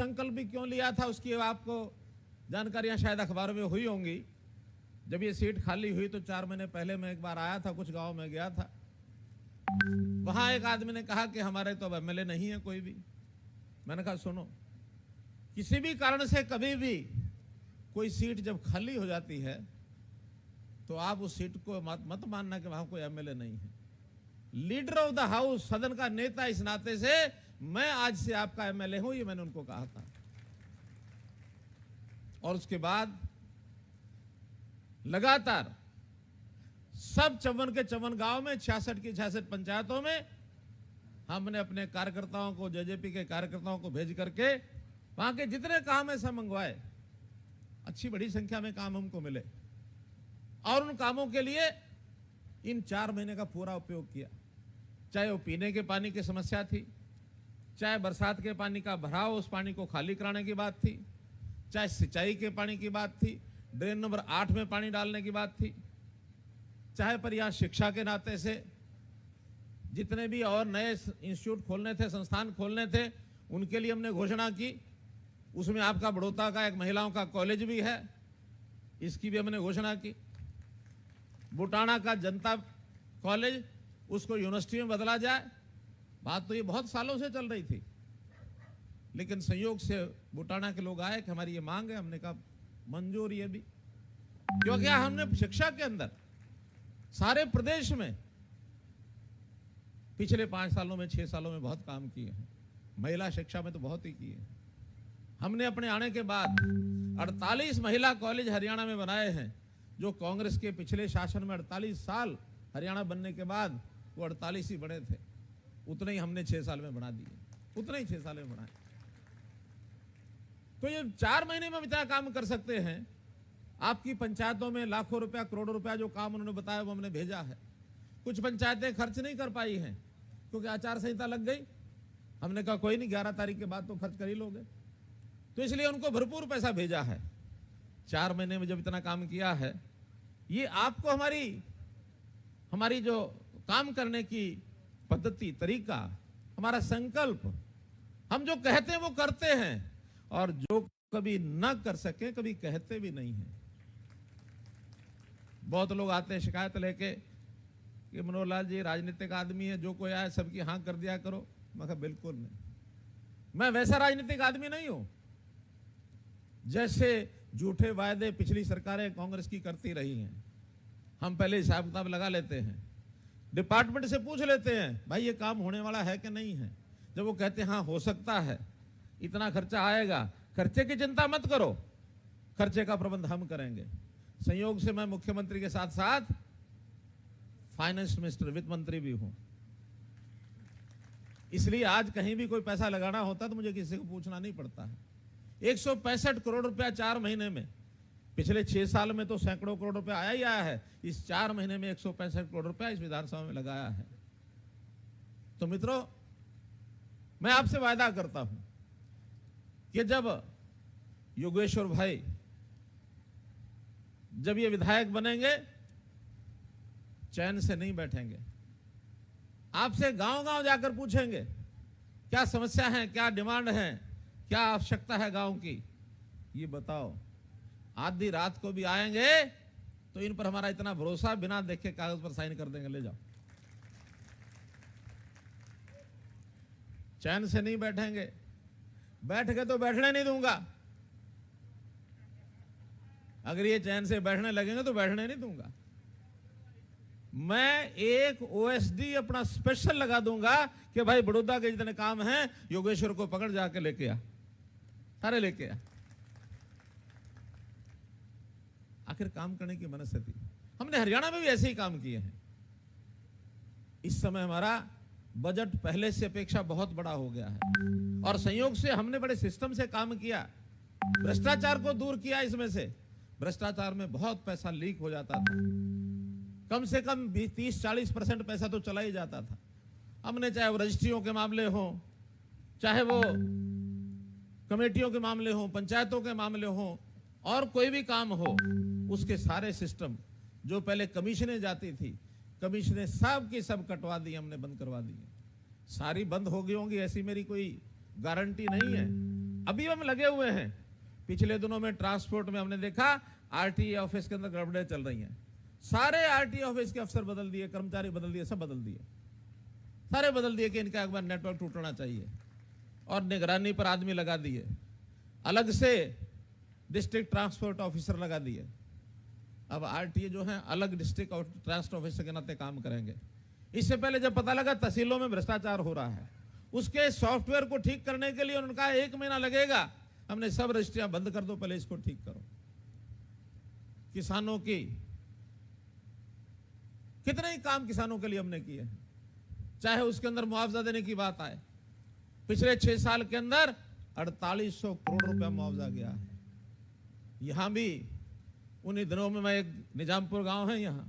संकल्प भी क्यों लिया था उसकी आपको जानकारियां शायद अखबारों में हुई होंगी। जब ये सीट खाली हुई तो 4 महीने पहले मैं एक बार आया था, कुछ गांव में गया था। वहां एक आदमी ने कहा कि हमारे तो अब एमएलए नहीं है कोई भी। मैंने कहा सुनो, किसी भी कारण से कभी भी कोई सीट जब खाली हो जाती है तो आप उस सीट को मत मानना कि वहां कोई एमएलए नहीं है। लीडर ऑफ द हाउस, सदन का नेता इस नाते से मैं आज से आपका एमएलए हूं, ये मैंने उनको कहा था। और उसके बाद लगातार सब 54 के 54 गांव में, 66 की 66 पंचायतों में हमने अपने कार्यकर्ताओं को, जेजेपी के कार्यकर्ताओं को भेज करके वहां के जितने काम है सब मंगवाए। अच्छी बड़ी संख्या में काम हमको मिले और उन कामों के लिए इन 4 महीने का पूरा उपयोग किया। चाहे वो पीने के पानी की समस्या थी, चाहे बरसात के पानी का भराव, उस पानी को खाली कराने की बात थी, चाहे सिंचाई के पानी की बात थी, ड्रेन नंबर 8 में पानी डालने की बात थी, चाहे पर यहां शिक्षा के नाते से जितने भी और नए इंस्टीट्यूट खोलने थे, संस्थान खोलने थे, उनके लिए हमने घोषणा की। उसमें आपका बड़ौदा का एक महिलाओं का कॉलेज भी है, इसकी भी हमने घोषणा की। बुटाना का जनता कॉलेज, उसको यूनिवर्सिटी में बदला जाए। बात तो ये बहुत सालों से चल रही थी, लेकिन संयोग से बुटाना के लोग आए कि हमारी ये मांग है। हमने कहा मंजूर ये भी, क्योंकि हमने शिक्षा के अंदर सारे प्रदेश में पिछले 5 सालों में, 6 सालों में बहुत काम किए हैं। महिला शिक्षा में तो बहुत ही किए हैं। हमने अपने आने के बाद 48 महिला कॉलेज हरियाणा में बनाए हैं, जो कांग्रेस के पिछले शासन में 48 साल हरियाणा बनने के बाद वो 48 ही बने थे, उतने ही हमने 6 साल में बना दिए, उतने ही 6 साल में बनाए। तो ये 4 महीने में हम इतना काम कर सकते हैं। आपकी पंचायतों में लाखों रुपया, करोड़ों रुपया जो काम उन्होंने बताया वो हमने भेजा है। कुछ पंचायतें खर्च नहीं कर पाई हैं क्योंकि आचार संहिता लग गई। हमने कहा कोई नहीं, 11 तारीख के बाद तो खर्च कर ही लोगे, तो इसलिए उनको भरपूर पैसा भेजा है। 4 महीने में जब इतना काम किया है, ये आपको हमारी जो काम करने की पद्धति, तरीका, हमारा संकल्प, हम जो कहते हैं वो करते हैं, और जो कभी न कर सके कभी कहते भी नहीं हैं। बहुत लोग आते हैं शिकायत लेके कि मनोहर लाल जी राजनीतिक आदमी है, जो कोई आए सबकी हाँ कर दिया करो। मैं कहा बिल्कुल नहीं, मैं वैसा राजनीतिक आदमी नहीं हूं जैसे झूठे वायदे पिछली सरकारें कांग्रेस की करती रही हैं। हम पहले हिसाब किताब लगा लेते हैं, डिपार्टमेंट से पूछ लेते हैं भाई ये काम होने वाला है कि नहीं है। जब वो कहते हैं हाँ हो सकता है, इतना खर्चा आएगा, खर्चे की चिंता मत करो, खर्चे का प्रबंध हम करेंगे। संयोग से मैं मुख्यमंत्री के साथ साथ फाइनेंस मिनिस्टर, वित्त मंत्री भी हूं, इसलिए आज कहीं भी कोई पैसा लगाना होता तो मुझे किसी को पूछना नहीं पड़ता है। 165 करोड़ रुपया 4 महीने में, पिछले 6 साल में तो सैकड़ों करोड़ रुपया आया ही आया है, इस 4 महीने में 165 करोड़ रुपया इस विधानसभा में लगाया है। तो मित्रों, मैं आपसे वायदा करता हूं कि जब योगेश्वर भाई जब ये विधायक बनेंगे, चैन से नहीं बैठेंगे। आपसे गांव-गांव जाकर पूछेंगे क्या समस्या है, क्या डिमांड है, क्या आवश्यकता है गांव की, ये बताओ। आधी रात को भी आएंगे तो इन पर हमारा इतना भरोसा, बिना देखे कागज पर साइन कर देंगे, ले जाओ। चैन से नहीं बैठेंगे, बैठ गए तो बैठने नहीं दूंगा। अगर ये चैन से बैठने लगेंगे तो बैठने नहीं दूंगा। मैं एक ओएसडी अपना स्पेशल लगा दूंगा कि भाई बड़ौदा के जितने काम हैं योगेश्वर को पकड़ जाके लेके आ, सारे लेके आ। आखिर काम करने की मनस्थिति, हमने हरियाणा में भी ऐसे ही काम किए हैं। इस समय हमारा बजट पहले से अपेक्षा बहुत बड़ा हो गया है, और संयोग से हमने बड़े सिस्टम से काम किया, भ्रष्टाचार को दूर किया। इसमें से भ्रष्टाचार में बहुत पैसा लीक हो जाता था, कम से कम 30-40% पैसा तो चला ही जाता था। हमने चाहे वो रजिस्ट्रियों के मामले हो, चाहे वो कमेटियों के मामले हो, पंचायतों के मामले हो, और कोई भी काम हो, उसके सारे सिस्टम जो पहले कमीशनें जाती थी, कमीशनें सब की सब कटवा दी, हमने बंद करवा दी। सारी बंद हो गई होंगी ऐसी मेरी कोई गारंटी नहीं है, अभी हम लगे हुए हैं। पिछले दिनों में ट्रांसपोर्ट में हमने देखा आरटीए ऑफिस के अंदर गड़बड़ें चल रही हैं। सारे आरटीए ऑफिस के अफसर बदल दिए, कर्मचारी बदल दिए, सब बदल दिए, सारे बदल दिए कि इनका एक बार नेटवर्क टूटना चाहिए, और निगरानी पर आदमी लगा दिए, अलग से डिस्ट्रिक्ट ट्रांसपोर्ट ऑफिसर लगा दिए। अब आरटीए जो है अलग डिस्ट्रिक्ट ट्रांसपोर्ट ऑफिसर के नाते काम करेंगे। इससे पहले जब पता लगा तहसीलों में भ्रष्टाचार हो रहा है, उसके सॉफ्टवेयर को ठीक करने के लिए उनका 1 महीना लगेगा। हमने सब रजिस्ट्रियां बंद कर दो, पहले इसको ठीक करो। किसानों की कितने ही काम किसानों के लिए हमने किए हैं, चाहे उसके अंदर मुआवजा देने की बात आए। पिछले 6 साल के अंदर 4800 करोड़ रुपया मुआवजा गया है। यहां भी उन्हीं दिनों में मैं एक निजामपुर गांव है, यहां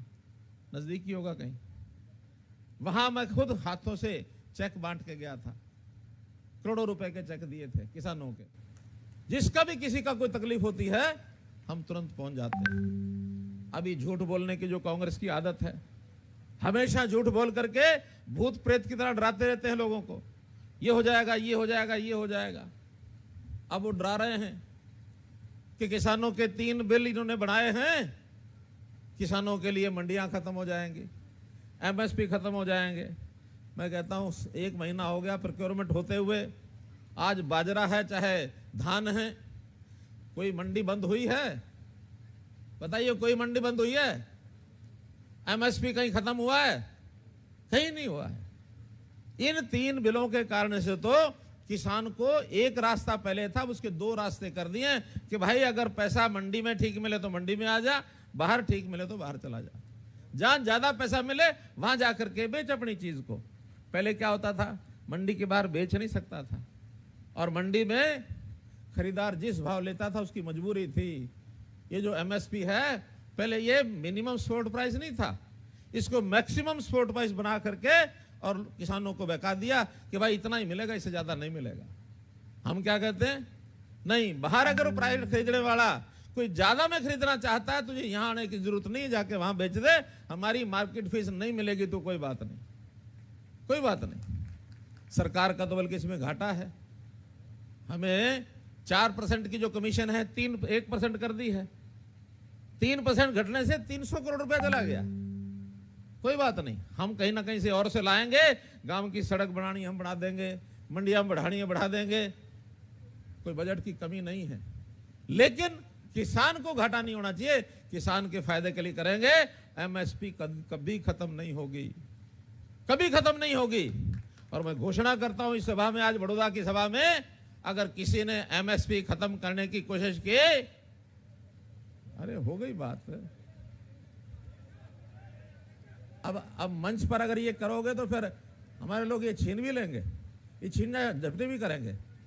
नजदीकी होगा कहीं, वहां मैं खुद हाथों से चेक बांट के गया था। करोड़ों रुपए के चेक दिए थे किसानों के। जिसका भी किसी का कोई तकलीफ होती है हम तुरंत पहुंच जाते हैं। अभी झूठ बोलने की जो कांग्रेस की आदत है, हमेशा झूठ बोल करके भूत प्रेत की तरह डराते रहते हैं लोगों को, ये हो जाएगा, ये हो जाएगा, ये हो जाएगा। अब वो डरा रहे हैं कि किसानों के 3 बिल इन्होंने बनाए हैं, किसानों के लिए मंडियां खत्म हो जाएंगी, एमएसपी खत्म हो जाएंगे। मैं कहता हूं 1 महीना हो गया प्रोक्योरमेंट होते हुए, आज बाजरा है चाहे धान है, कोई मंडी बंद हुई है? बताइए, कोई मंडी बंद हुई है? एमएसपी कहीं खत्म हुआ है? कहीं नहीं हुआ है। इन 3 बिलों के कारण से तो किसान को एक रास्ता पहले था, उसके 2 रास्ते कर दिए कि भाई अगर पैसा मंडी में ठीक मिले तो मंडी में आ जा, बाहर ठीक मिले तो बाहर चला जा। जहां ज्यादा पैसा मिले वहां जाकर के बेच अपनी चीज को। पहले क्या होता था, मंडी के बाहर बेच नहीं सकता था, और मंडी में खरीदार जिस भाव लेता था उसकी मजबूरी थी। ये जो एमएसपी है, पहले ये मिनिमम सपोर्ट प्राइस नहीं था, इसको मैक्सिमम सपोर्ट प्राइस बना करके और किसानों को बहका दिया कि भाई इतना ही मिलेगा, इससे ज्यादा नहीं मिलेगा। हम क्या कहते हैं, नहीं, बाहर अगर प्राइवेट खरीदने वाला कोई ज्यादा में खरीदना चाहता है, तुझे यहां आने की जरूरत नहीं, जाके वहां बेच दे, हमारी मार्केट फीस नहीं मिलेगी तो कोई बात नहीं, कोई बात नहीं। सरकार का तो बल्कि इसमें घाटा है। हमें 4% की जो कमीशन है 1% कर दी है। 3% घटने से 300 करोड़ रुपया चला गया। कोई बात नहीं, हम कहीं ना कहीं से और से लाएंगे। गांव की सड़क बनानी हम बना देंगे, मंडियां बढ़ानी है बढ़ा देंगे, कोई बजट की कमी नहीं है। लेकिन किसान को घाटा नहीं होना चाहिए, किसान के फायदे के लिए करेंगे। एमएसपी कभी खत्म नहीं होगी, कभी खत्म नहीं होगी। और मैं घोषणा करता हूं इस सभा में, आज बड़ौदा की सभा में, अगर किसी ने एमएसपी खत्म करने की कोशिश की, अरे हो गई बात। अब मंच पर अगर ये करोगे तो फिर हमारे लोग ये छीन भी लेंगे, ये छीनना जब्ती भी करेंगे।